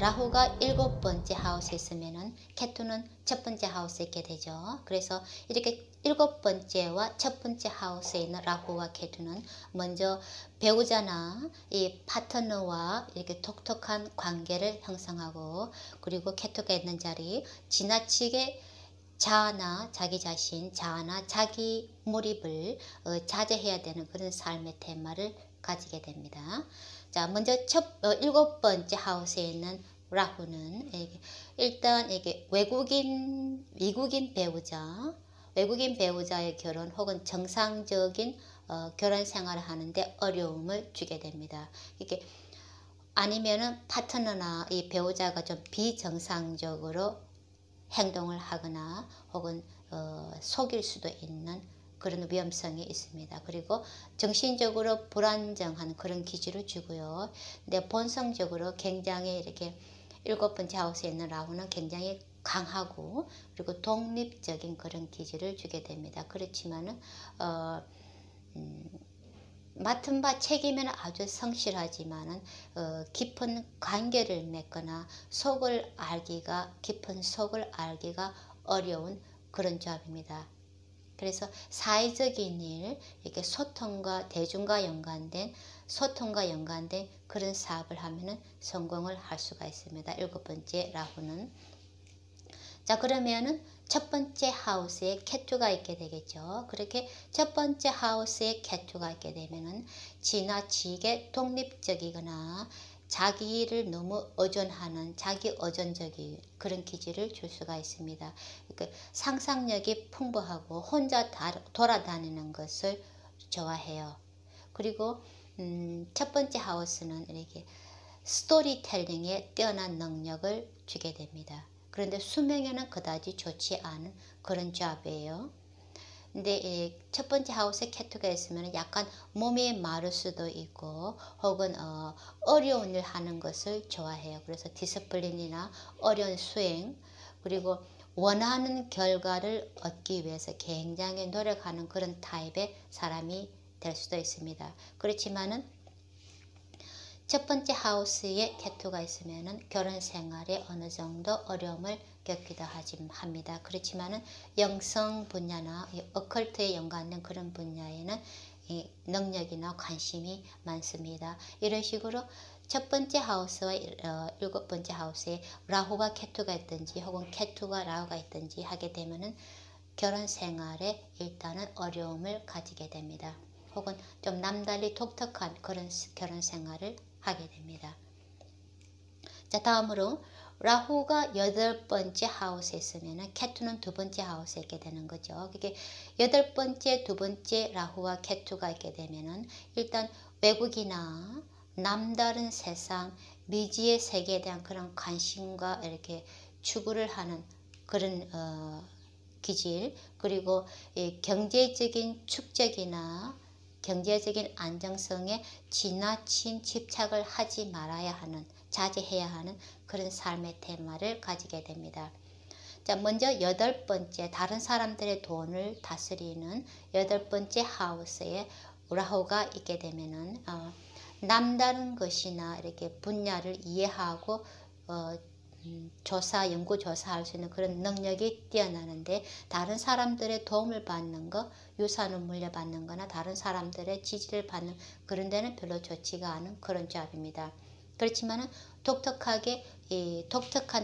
라후가 7번째 하우스에 있으면은 케투는 첫 번째 하우스에 있게 되죠. 그래서 이렇게 7번째와 첫 번째 하우스에 있는 라후와 케투는 먼저 배우자나 이 파트너와 이렇게 독특한 관계를 형성하고, 그리고 케투가 있는 자리 지나치게 자아나 자기 자신, 자아나 자기 몰입을 자제해야 되는 그런 삶의 테마를 가지게 됩니다. 자, 먼저 7번째 하우스에 있는 라후는 일단 이게 외국인 배우자의 결혼 혹은 정상적인 결혼 생활을 하는데 어려움을 주게 됩니다. 이게 아니면은 파트너나 이 배우자가 좀 비정상적으로 행동을 하거나 혹은 속일 수도 있는 그런 위험성이 있습니다. 그리고 정신적으로 불안정한 그런 기질을 주고요. 근데 본성적으로 굉장히 이렇게 7번째 하우스에 있는 라후는 굉장히 강하고 그리고 독립적인 그런 기질을 주게 됩니다. 그렇지만은 맡은 바 책임은 아주 성실하지만은 깊은 관계를 맺거나 깊은 속을 알기가 어려운 그런 조합입니다. 그래서 사회적인 일, 이렇게 대중과 연관된 그런 사업을 하면은 성공을 할 수가 있습니다. 7번째 라후는. 자, 그러면은 첫 번째 하우스에 케투가 있게 되겠죠. 그렇게 첫 번째 하우스에 케투가 있게 되면은 지나치게 독립적이거나 자기를 너무 의존하는 자기 의존적인 그런 기질을 줄 수가 있습니다. 그러니까 상상력이 풍부하고 혼자 돌아다니는 것을 좋아해요. 그리고 첫 번째 하우스는 이렇게 스토리텔링에 뛰어난 능력을 주게 됩니다. 그런데 수명에는 그다지 좋지 않은 그런 조합이에요. 근데 첫 번째 하우스에 케투가 있으면 약간 몸이 마를 수도 있고 혹은 어려운 일 하는 것을 좋아해요. 그래서 디스플린이나 어려운 수행, 그리고 원하는 결과를 얻기 위해서 굉장히 노력하는 그런 타입의 사람이 될 수도 있습니다. 그렇지만은 첫 번째 하우스에 케투가 있으면은 결혼 생활에 어느 정도 어려움을 겪기도 합니다. 그렇지만은 영성 분야나 어컬트에 연관된 그런 분야에는 능력이나 관심이 많습니다. 이런 식으로 첫 번째 하우스와 7번째 하우스에 라후가 케투가 있든지 혹은 케투가 라후가 있든지 하게 되면은 결혼 생활에 일단은 어려움을 가지게 됩니다. 혹은 좀 남달리 독특한 그런 결혼 생활을 하게 됩니다. 자, 다음으로 라후가 8번째 하우스에 있으면 케투는 2번째 하우스에 있게 되는 거죠. 그게 8번째, 2번째 라후와 케투가 있게 되면은 일단 외국이나 남다른 세상, 미지의 세계에 대한 그런 관심과 이렇게 추구를 하는 그런 기질, 그리고 경제적인 축적이나 경제적인 안정성에 지나친 집착을 하지 말아야 하는, 자제해야 하는 그런 삶의 테마를 가지게 됩니다. 자, 먼저 8번째, 다른 사람들의 돈을 다스리는 8번째 하우스에 라후가 있게 되면은 남다른 것이나 이렇게 분야를 이해하고 연구 조사할 수 있는 그런 능력이 뛰어나는데, 다른 사람들의 도움을 받는 거, 유산을 물려받는 거나 다른 사람들의 지지를 받는 그런 데는 별로 좋지가 않은 그런 조합입니다. 그렇지만은 독특한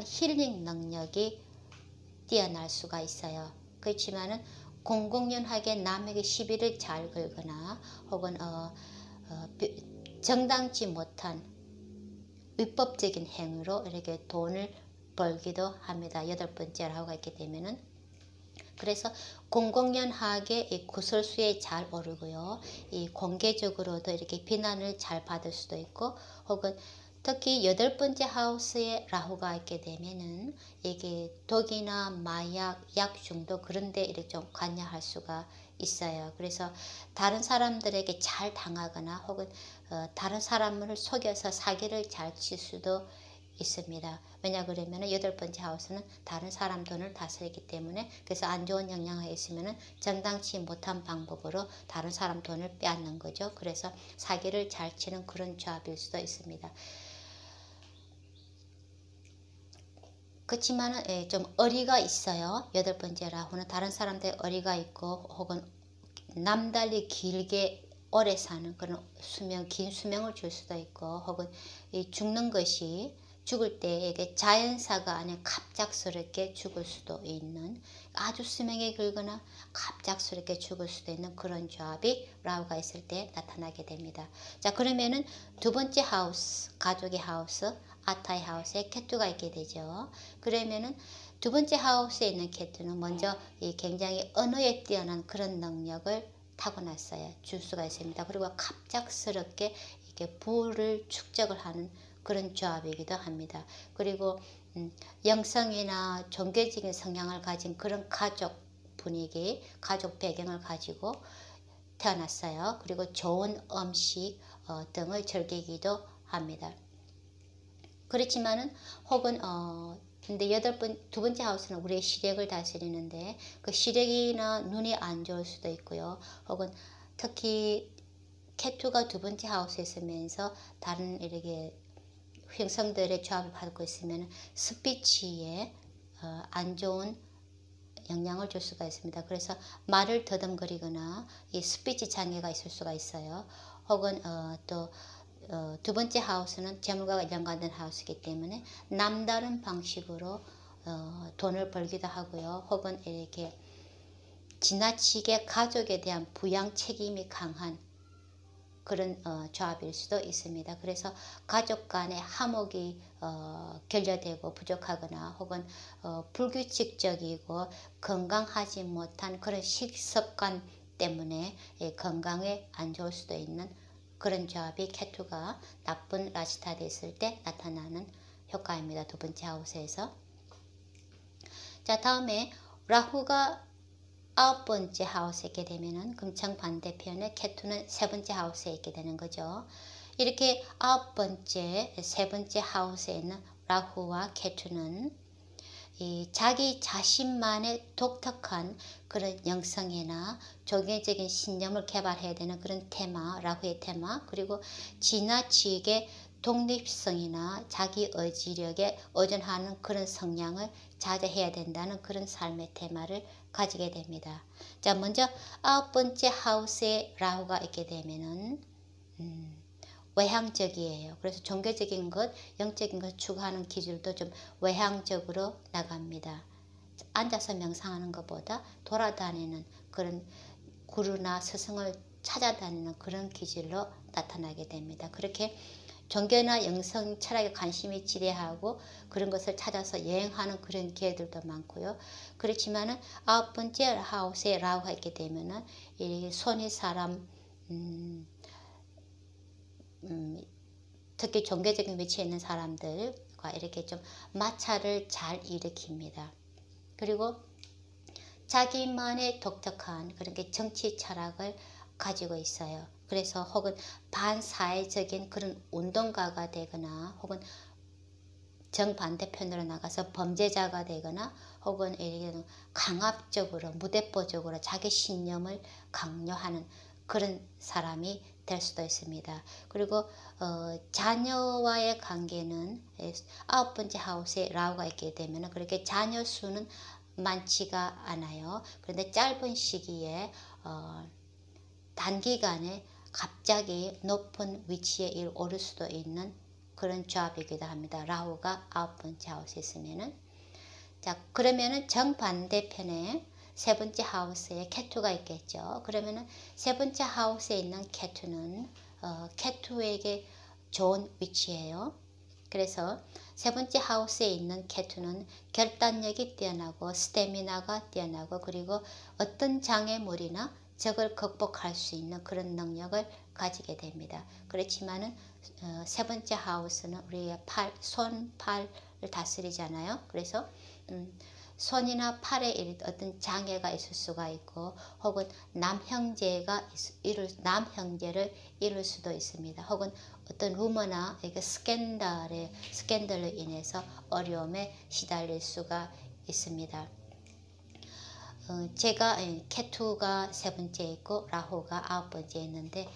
힐링 능력이 뛰어날 수가 있어요. 그렇지만은 공공연하게 남에게 시비를 잘 걸거나 혹은 정당치 못한 위법적인 행위로 이렇게 돈을 벌기도 합니다. 8번째 라후가 있게 되면은. 그래서 공공연하게 이 구설수에 잘 오르고요. 이 공개적으로도 이렇게 비난을 잘 받을 수도 있고, 혹은 특히 8번째 하우스에 라후가 있게 되면은 이게 독이나 마약, 약 중독 그런 데 이렇게 좀 관여할 수가 있어요. 그래서 다른 사람들에게 잘 당하거나 혹은 다른 사람을 속여서 사기를 잘 칠 수도 있습니다. 왜냐 그러면 8번째 하우스는 다른 사람 돈을 다스리기 때문에, 그래서 안 좋은 영향이 있으면 정당치 못한 방법으로 다른 사람 돈을 빼앗는 거죠. 그래서 사기를 잘 치는 그런 조합일 수도 있습니다. 그렇지만은 좀 어리가 있어요. 여덟 번째 라후는 다른 사람들 어리가 있고 혹은 남달리 길게 오래 사는 그런 긴 수명을 줄 수도 있고 혹은 이 죽는 것이 죽을 때 이게 자연사가 아닌 갑작스럽게 죽을 수도 있는 아주 수명이 길거나 갑작스럽게 죽을 수도 있는 그런 조합이 라후가 있을 때 나타나게 됩니다. 자, 그러면은 두 번째 하우스, 가족의 하우스, 아타의 하우스에 케투가 있게 되죠. 그러면은 두 번째 하우스에 있는 케투는 먼저 이 굉장히 언어에 뛰어난 그런 능력을 타고났어요. 줄 수가 있습니다. 그리고 갑작스럽게 이렇게 부를 축적을 하는 그런 조합이기도 합니다. 그리고 영성이나 종교적인 성향을 가진 그런 가족 분위기, 가족 배경을 가지고 태어났어요. 그리고 좋은 음식 등을 즐기기도 합니다. 그렇지만은 혹은 근데 두 번째 하우스는 우리의 시력을 다스리는데 그 시력이나 눈이 안 좋을 수도 있고요. 혹은 특히 케투가 두 번째 하우스에 있으면서 다른 이렇게 행성들의 조합을 받고 있으면 스피치에 안 좋은 영향을 줄 수가 있습니다. 그래서 말을 더듬거리거나 이 스피치 장애가 있을 수가 있어요. 혹은 또 두 번째 하우스는 재물과 연관된 하우스이기 때문에 남다른 방식으로 돈을 벌기도 하고요. 혹은 이렇게 지나치게 가족에 대한 부양 책임이 강한 그런 조합일 수도 있습니다. 그래서 가족 간의 화목이 결여되고 부족하거나 혹은 불규칙적이고 건강하지 못한 그런 식습관 때문에 건강에 안 좋을 수도 있는 그런 조합이 케투가 나쁜 라시타에 있을 때 나타나는 효과입니다. 두 번째 하우스에서. 자, 다음에 라후가 아홉 번째 하우스에 있게 되면은 금창 반대편에 케투는 세 번째 하우스에 있게 되는 거죠. 이렇게 아홉 번째, 세 번째 하우스에 있는 라후와 케투는 이 자기 자신만의 독특한 그런 영성이나 종교적인 신념을 개발해야 되는 그런 테마, 라후의 테마, 그리고 지나치게 독립성이나 자기 의지력에 의존하는 그런 성향을 자제해야 된다는 그런 삶의 테마를 가지게 됩니다. 자, 먼저 아홉 번째 하우스에 라후가 있게 되면은 외향적이에요. 그래서 종교적인 것, 영적인 것 추구하는 기질도 좀 외향적으로 나갑니다. 앉아서 명상하는 것보다 돌아다니는 그런 구루나 스승을 찾아다니는 그런 기질로 나타나게 됩니다. 그렇게 종교나 영성 철학에 관심이 지대하고 그런 것을 찾아서 여행하는 그런 기회들도 많고요. 그렇지만은 아홉 번째 하우스에 라후가 있게 되면은 이 손이 사람 특히 종교적인 위치에 있는 사람들과 이렇게 좀 마찰을 잘 일으킵니다. 그리고 자기만의 독특한 그런 게 정치 철학을 가지고 있어요. 그래서 혹은 반사회적인 그런 운동가가 되거나 혹은 정반대편으로 나가서 범죄자가 되거나 혹은 강압적으로 무대뽀적으로 자기 신념을 강요하는 그런 사람이 될 수도 있습니다. 그리고 자녀와의 관계는 아홉 번째 하우스에 라후가 있게 되면 그렇게 자녀 수는 많지가 않아요. 그런데 짧은 시기에 단기간에 갑자기 높은 위치에 오를 수도 있는 그런 조합이기도 합니다. 라후가 아홉 번째 하우스에 있으면은. 자, 그러면은 정반대편에 세 번째 하우스에 케투가 있겠죠. 그러면은 세 번째 하우스에 있는 케투는 케투에게 좋은 위치예요. 그래서 세 번째 하우스에 있는 케투는 결단력이 뛰어나고 스태미나가 뛰어나고 그리고 어떤 장애물이나 적을 극복할 수 있는 그런 능력을 가지게 됩니다. 그렇지만은 세 번째 하우스는 우리의 손, 팔을 다스리잖아요. 그래서 손이나 팔에 어떤 장애가 있을 수가 있고 혹은 남형제를 이룰 수도 있습니다. 혹은 어떤 루머나 스캔들로 인해서 어려움에 시달릴 수가 있습니다. 제가 케투가 세 번째 있고 라후가 아홉 번째 있는데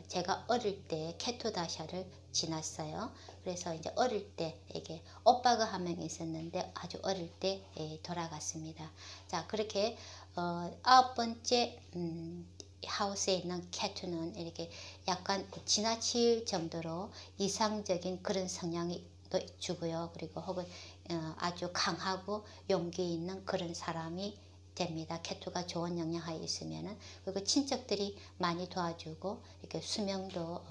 제가 어릴 때 케투 다샤를 지났어요. 그래서 이제 어릴 때 이게 오빠가 한 명 있었는데 아주 어릴 때 돌아갔습니다. 자, 그렇게 아홉 번째 하우스에 있는 케투는 이렇게 약간 지나칠 정도로 이상적인 그런 성향이 또 주고요. 그리고 혹은 아주 강하고 용기 있는 그런 사람이 됩니다. 케투가 좋은 영향하에 있으면은. 그리고 친척들이 많이 도와주고 이렇게 수명도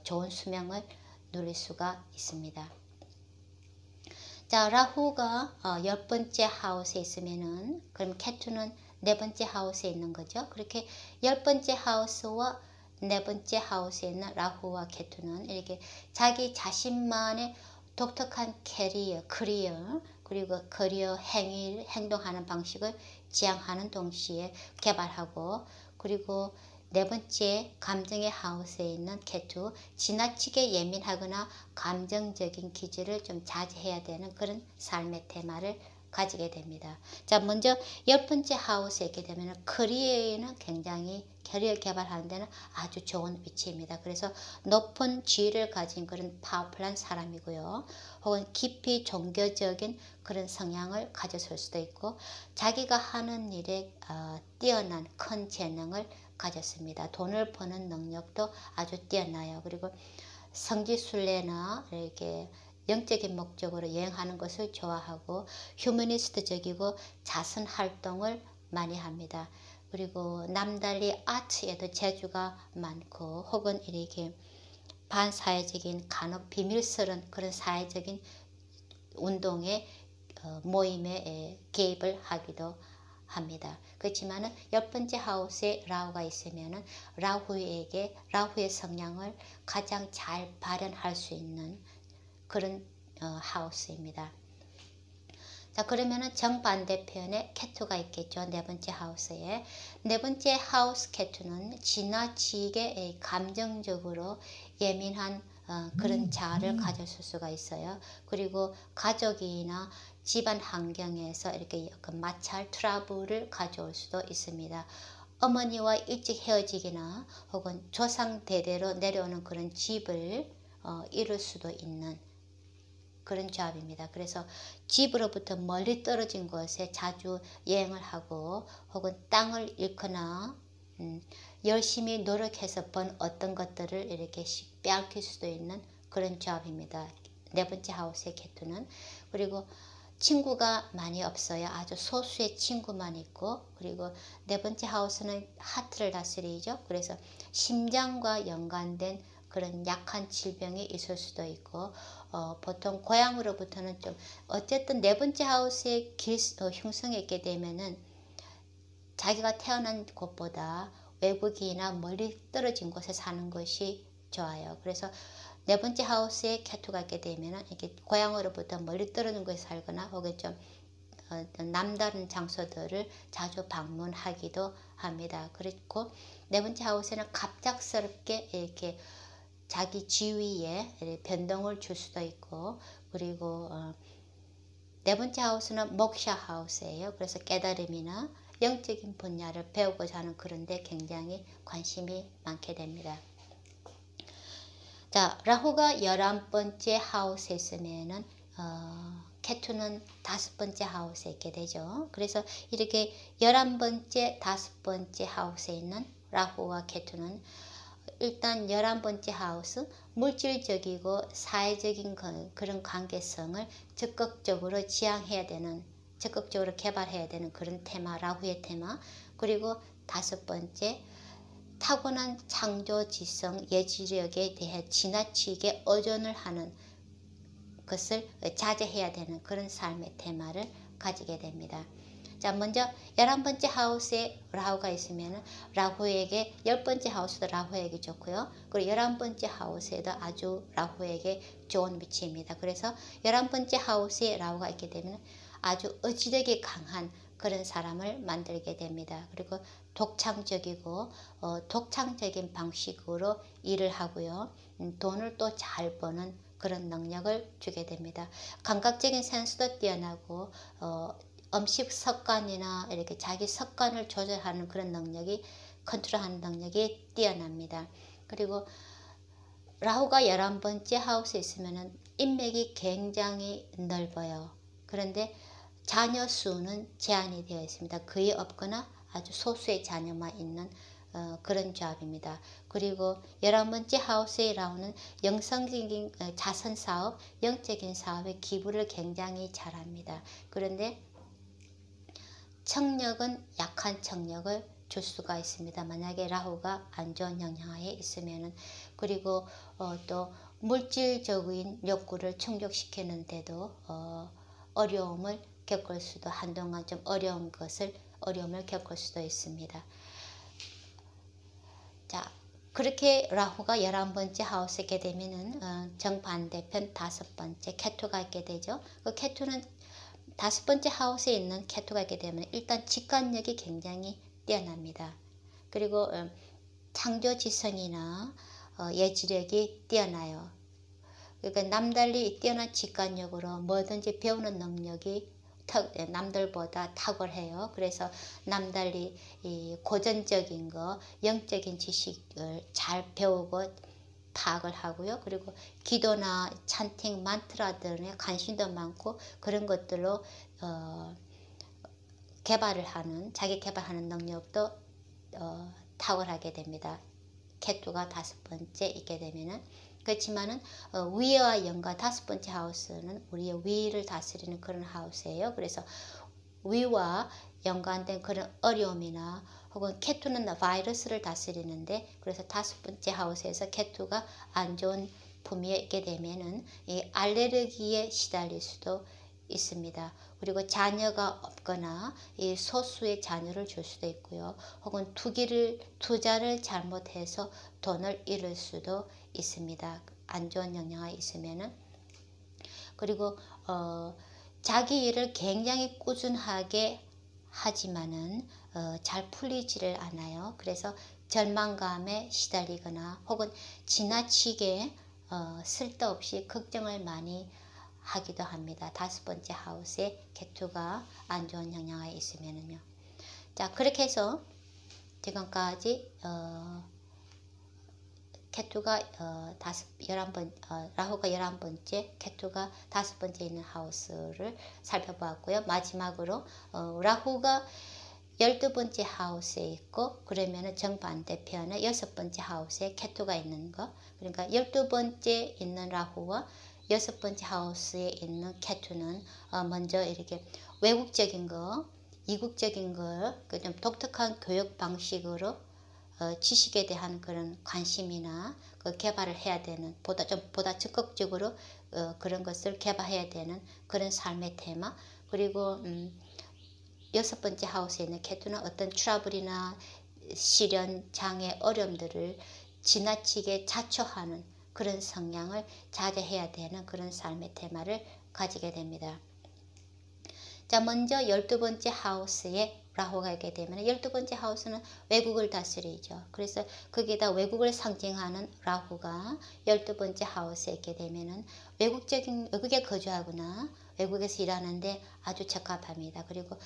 좋은 수명을 누릴 수가 있습니다. 자, 라후가 10번째 하우스에 있으면은 그럼 케투는 네 번째 하우스에 있는 거죠. 그렇게 10번째 하우스와 네 번째 하우스에 있는 라후와 케투는 이렇게 자기 자신만의 독특한 커리어, 그리고 커리어 행동하는 방식을 지향하는 동시에 개발하고, 그리고 네 번째 감정의 하우스에 있는 케투, 지나치게 예민하거나 감정적인 기질을 좀 자제해야 되는 그런 삶의 테마를 가지게 됩니다. 자, 먼저 10번째 하우스에 있게 되면 커리어에는 굉장히 커리어 개발하는 데는 아주 좋은 위치입니다. 그래서 높은 지위를 가진 그런 파워풀한 사람이고요. 혹은 깊이 종교적인 그런 성향을 가졌을 수도 있고, 자기가 하는 일에 뛰어난 큰 재능을 가졌습니다. 돈을 버는 능력도 아주 뛰어나요. 그리고 성지순례나 이렇게 영적인 목적으로 여행하는 것을 좋아하고 휴머니스트적이고 자선 활동을 많이 합니다. 그리고 남달리 아트에도 재주가 많고 혹은 이렇게 반사회적인 간혹 비밀스러운 그런 사회적인 운동에 모임에 개입을 하기도 합니다. 그렇지만은 10번째 하우스에 라후가 있으면은 라후의 성향을 가장 잘 발현할 수 있는 그런 하우스입니다. 자, 그러면은 정반대편에 케투가 있겠죠. 네 번째 하우스에. 네 번째 하우스 케투는 지나치게 감정적으로 예민한 그런 자아를 가졌을 수가 있어요. 그리고 가족이나 집안 환경에서 이렇게 약간 마찰, 트러블을 가져올 수도 있습니다. 어머니와 일찍 헤어지거나 혹은 조상 대대로 내려오는 그런 집을 이룰 수도 있는 그런 조합입니다. 그래서 집으로부터 멀리 떨어진 곳에 자주 여행을 하고 혹은 땅을 잃거나 열심히 노력해서 번 어떤 것들을 이렇게 빼앗길 수도 있는 그런 조합입니다. 네 번째 하우스의 케투는. 그리고 친구가 많이 없어요. 아주 소수의 친구만 있고, 그리고 네 번째 하우스는 하트를 다스리죠. 그래서 심장과 연관된 그런 약한 질병이 있을 수도 있고, 보통 고향으로부터는 좀 어쨌든 네 번째 하우스에 흉성이 있게 되면은 자기가 태어난 곳보다 외국이나 멀리 떨어진 곳에 사는 것이 좋아요. 그래서 네 번째 하우스에 케투가 있게 되면은 이렇게 고향으로부터 멀리 떨어진 곳에 살거나 혹은 좀 남다른 장소들을 자주 방문하기도 합니다. 그리고 네 번째 하우스는 갑작스럽게 이렇게 자기 지위에 변동을 줄 수도 있고, 그리고 네 번째 하우스는 목샤 하우스예요. 그래서 깨달음이나 영적인 분야를 배우고자 하는 그런데 굉장히 관심이 많게 됩니다. 자, 라후가 11번째 하우스에 있으면은 케투는 5번째 하우스에 있게 되죠. 그래서 이렇게 11번째, 5번째 하우스에 있는 라후와 케투는 일단 11번째 하우스, 물질적이고 사회적인 그런 관계성을 적극적으로 지향해야 되는, 적극적으로 개발해야 되는 그런 테마, 라후의 테마. 그리고 5번째, 타고난 창조지성, 예지력에 대해 지나치게 의존을 하는 것을 자제해야 되는 그런 삶의 테마를 가지게 됩니다. 자, 먼저 11번째 하우스에 라후가 있으면 라후에게 10번째 하우스도 라후에게 좋고요. 그리고 11번째 하우스에도 아주 라후에게 좋은 위치입니다. 그래서 11번째 하우스에 라후가 있게 되면 아주 의지력이 강한 그런 사람을 만들게 됩니다. 그리고 독창적이고 독창적인 방식으로 일을 하고요. 돈을 또 잘 버는 그런 능력을 주게 됩니다. 감각적인 센스도 뛰어나고 음식 습관이나 이렇게 자기 습관을 조절하는 그런 능력이, 컨트롤하는 능력이 뛰어납니다. 그리고 라후가 11번째 하우스에 있으면 인맥이 굉장히 넓어요. 그런데 자녀 수는 제한이 되어 있습니다. 거의 없거나 아주 소수의 자녀만 있는 그런 조합입니다. 그리고 11번째 하우스의 라후는 영성적인 자선사업, 영적인 사업에 기부를 굉장히 잘합니다. 그런데 청력은 약한 청력을 줄 수가 있습니다. 만약에 라후가 안 좋은 영향하에 있으면은. 그리고 또 물질적인 욕구를 충족시키는데도 어려움을 겪을 수도, 한동안 좀 어려움을 겪을 수도 있습니다. 자, 그렇게 라후가 11번째 하우스에 있게 되면은 정반대편 5번째 케투가 있게 되죠. 그 케투는 5번째 하우스에 있는 케투가 있게 되면 일단 직관력이 굉장히 뛰어납니다. 그리고 창조지성이나 예지력이 뛰어나요. 그러니까 남달리 뛰어난 직관력으로 뭐든지 배우는 능력이 남들보다 탁월해요. 그래서 남달리 이 고전적인 거, 영적인 지식을 잘 배우고 파악을 하고요. 그리고 기도나 찬팅, 만트라들에 관심도 많고 그런 것들로 자기 개발하는 능력도 탁월하게 됩니다. 케투가 5번째 있게 되면은. 그렇지만은 위와 연관 5번째 하우스는 우리의 위를 다스리는 그런 하우스예요. 그래서 위와 연관된 그런 어려움이나 혹은 케투는 바이러스를 다스리는데, 그래서 5번째 하우스에서 케투가 안 좋은 품위에 있게 되면은 이 알레르기에 시달릴 수도 있습니다. 그리고 자녀가 없거나 이 소수의 자녀를 줄 수도 있고요. 혹은 투자를 잘못해서 돈을 잃을 수도 있습니다. 안 좋은 영향이 있으면은. 그리고 자기 일을 굉장히 꾸준하게 하지만은 잘 풀리지를 않아요. 그래서 절망감에 시달리거나 혹은 지나치게 쓸데없이 걱정을 많이 하기도 합니다. 5번째 하우스에 케투가 안 좋은 영향이 있으면은요. 자, 그렇게 해서 지금까지 케투가 11번, 라후가 11번째, 케투가 5번째 있는 하우스를 살펴보았고요. 마지막으로 라후가 12번째 하우스에 있고, 그러면은 정반대편에 6번째 하우스에 케투가 있는 거. 그러니까 12번째 있는 라후와 6번째 하우스에 있는 케투는 먼저 이렇게 외국적인 거, 이국적인 거, 좀 독특한 교육 방식으로 지식에 대한 그런 관심이나 그 개발을 해야 되는, 보다 적극적으로 그런 것을 개발해야 되는 그런 삶의 테마. 그리고 6번째 하우스에 있는 케투는 어떤 트러블이나 시련, 장애, 어려움들을 지나치게 자초하는 그런 성향을 자제해야 되는 그런 삶의 테마를 가지게 됩니다. 자, 먼저 12번째 하우스에 라후가 있게 되면 12번째 하우스는 외국을 다스리죠. 그래서 거기에다 외국을 상징하는 라후가 12번째 하우스에 있게 되면은 외국에 거주하거나 외국에서 일하는데 아주 적합합니다. 그리고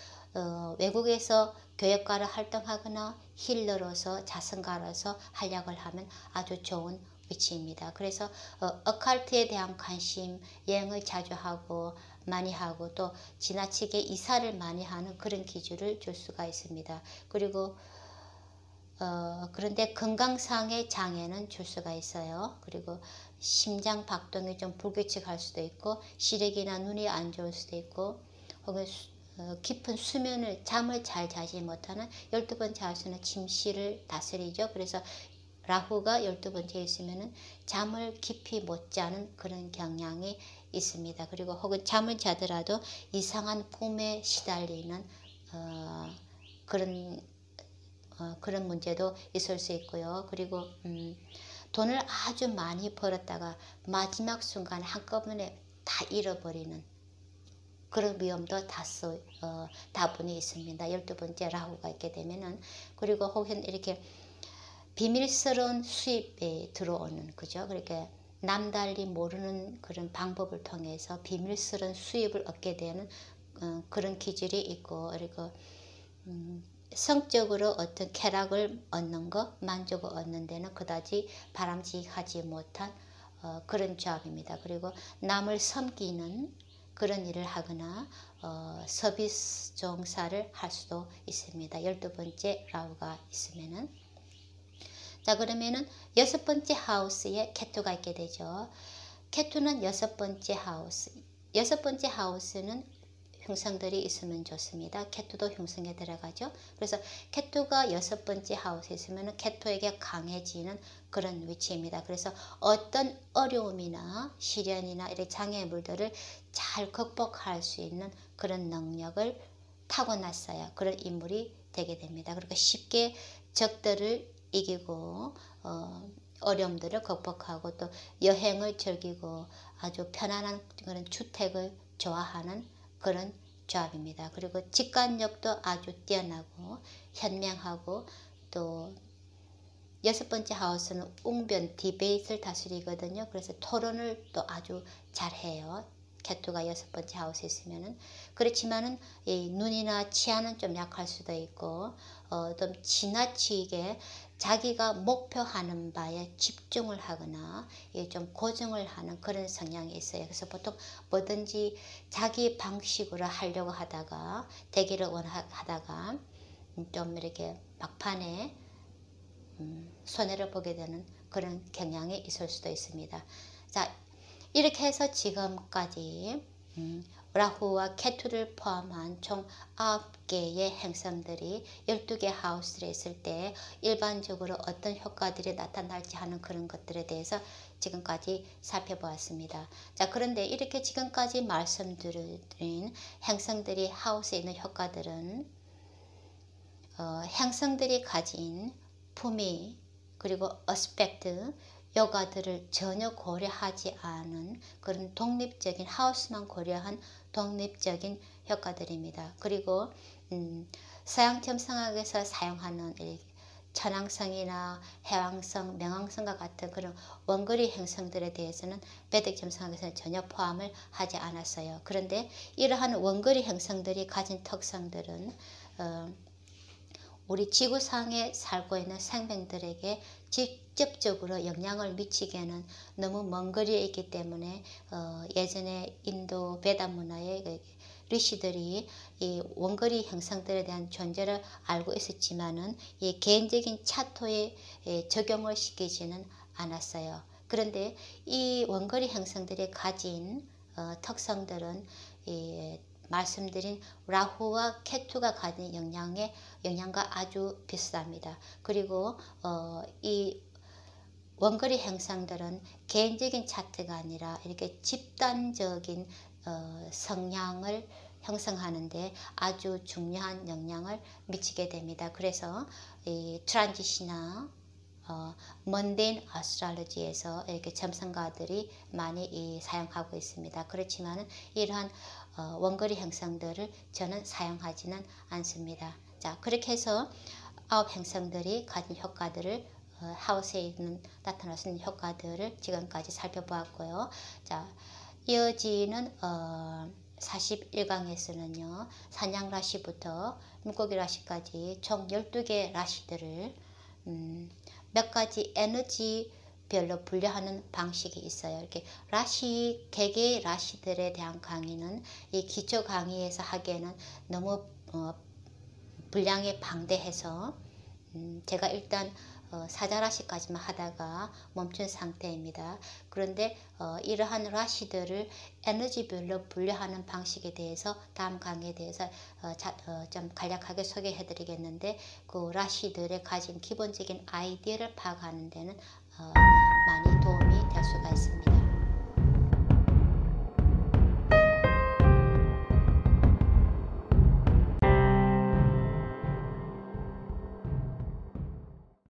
외국에서 교역가로 활동하거나 힐러로서 자선가로서 활약을 하면 아주 좋은 위치입니다. 그래서 어컬트에 대한 관심, 여행을 자주 하고 많이 하고 또 지나치게 이사를 많이 하는 그런 기준을 줄 수가 있습니다. 그리고 그런데 건강상의 장애는 줄 수가 있어요. 그리고 심장 박동이 좀 불규칙할 수도 있고, 시력이나 눈이 안 좋을 수도 있고, 혹은 깊은 잠을 잘 자지 못하는 12번째 하우스는 침실을 다스리죠. 그래서 라후가 12번째에 있으면 잠을 깊이 못 자는 그런 경향이 있습니다. 그리고 혹은 잠을 자더라도 이상한 꿈에 시달리는 그런 문제도 있을 수 있고요. 그리고 돈을 아주 많이 벌었다가 마지막 순간에 한꺼번에 다 잃어버리는 그런 위험도 다분히 있습니다. 12번째 라후가 있게 되면은. 그리고 혹은 이렇게 비밀스러운 수입에 들어오는, 그죠? 그러니까 남달리 모르는 그런 방법을 통해서 비밀스러운 수입을 얻게 되는 그런 기질이 있고, 그리고 성적으로 어떤 쾌락을 얻는 것, 만족을 얻는 데는 그다지 바람직하지 못한 그런 조합입니다. 그리고 남을 섬기는 그런 일을 하거나 서비스 종사를 할 수도 있습니다. 12번째 라후가 있으면은. 자, 그러면은 6번째 하우스에 케투가 있게 되죠. 케투는 6번째 하우스. 6번째 하우스는 흉성들이 있으면 좋습니다. 케투도 흉성에 들어가죠. 그래서 케투가 6번째 하우스에 있으면 케투에게 강해지는 그런 위치입니다. 그래서 어떤 어려움이나 시련이나 이런 장애물들을 잘 극복할 수 있는 그런 능력을 타고났어요. 그런 인물이 되게 됩니다. 그러니까 쉽게 적들을 이기고 어려움들을 극복하고 또 여행을 즐기고 아주 편안한 그런 주택을 좋아하는 그런 조합입니다. 그리고 직관력도 아주 뛰어나고 현명하고 또 6번째 하우스는 웅변 디베이트를 다스리거든요. 그래서 토론을 또 아주 잘해요. 케투가 6번째 하우스에 있으면은. 그렇지만은 이 눈이나 치아는 좀 약할 수도 있고 좀 지나치게 자기가 목표하는 바에 집중을 하거나 좀 고정을 하는 그런 성향이 있어요. 그래서 보통 뭐든지 자기 방식으로 하려고 하다가 되기를 원하다가 좀 이렇게 막판에 손해를 보게 되는 그런 경향이 있을 수도 있습니다. 자, 이렇게 해서 지금까지 라후와 케투를 포함한 총 9개의 행성들이 12개 하우스에 있을 때 일반적으로 어떤 효과들이 나타날지 하는 그런 것들에 대해서 지금까지 살펴보았습니다. 자, 그런데 이렇게 지금까지 말씀드린 행성들이 하우스에 있는 효과들은 행성들이 가진 품위 그리고 어스펙트 요가들을 전혀 고려하지 않은 그런 독립적인 하우스만 고려한 독립적인 효과들입니다. 그리고 서양 점성학에서 사용하는 천왕성이나 해왕성, 명왕성과 같은 그런 원거리 행성들에 대해서는 베드릭 점성학에서는 전혀 포함을 하지 않았어요. 그런데 이러한 원거리 행성들이 가진 특성들은 우리 지구상에 살고 있는 생명들에게 직접적으로 영향을 미치기에는 너무 먼 거리에 있기 때문에 예전에 인도 베다 문화의 리시들이 이 원거리 행성들에 대한 존재를 알고 있었지만은 이 개인적인 차토에 적용을 시키지는 않았어요. 그런데 이 원거리 행성들이 가진 특성들은 말씀드린 라후와 케투가 가진 영향과 아주 비슷합니다. 그리고 이 원거리 행성들은 개인적인 차트가 아니라 이렇게 집단적인 성향을 형성하는데 아주 중요한 영향을 미치게 됩니다. 그래서 이 트란지시나 먼데인 아스트롤로지에서 이렇게 점성가들이 많이 사용하고 있습니다. 그렇지만 이러한 원거리 행성들을 저는 사용하지는 않습니다. 자, 그렇게 해서 9 행성들이 가진 효과들을 하우스에 있는 나타날 수 있는 효과들을 지금까지 살펴보았고요. 자, 이어지는 41강에서는요. 산양 라시부터 물고기 라시까지 총 12개 라시들을 몇 가지 에너지별로 분류하는 방식이 있어요. 이렇게 라시, 개개의 라시들에 대한 강의는 이 기초 강의에서 하기에는 너무 분량이 방대해서 제가 일단 사자라시까지만 하다가 멈춘 상태입니다. 그런데 이러한 라시들을 에너지별로 분류하는 방식에 대해서 다음 강의에 대해서 좀 간략하게 소개해 드리겠는데 그 라시들의 가진 기본적인 아이디어를 파악하는 데는 많이 도움이 될 수가 있습니다.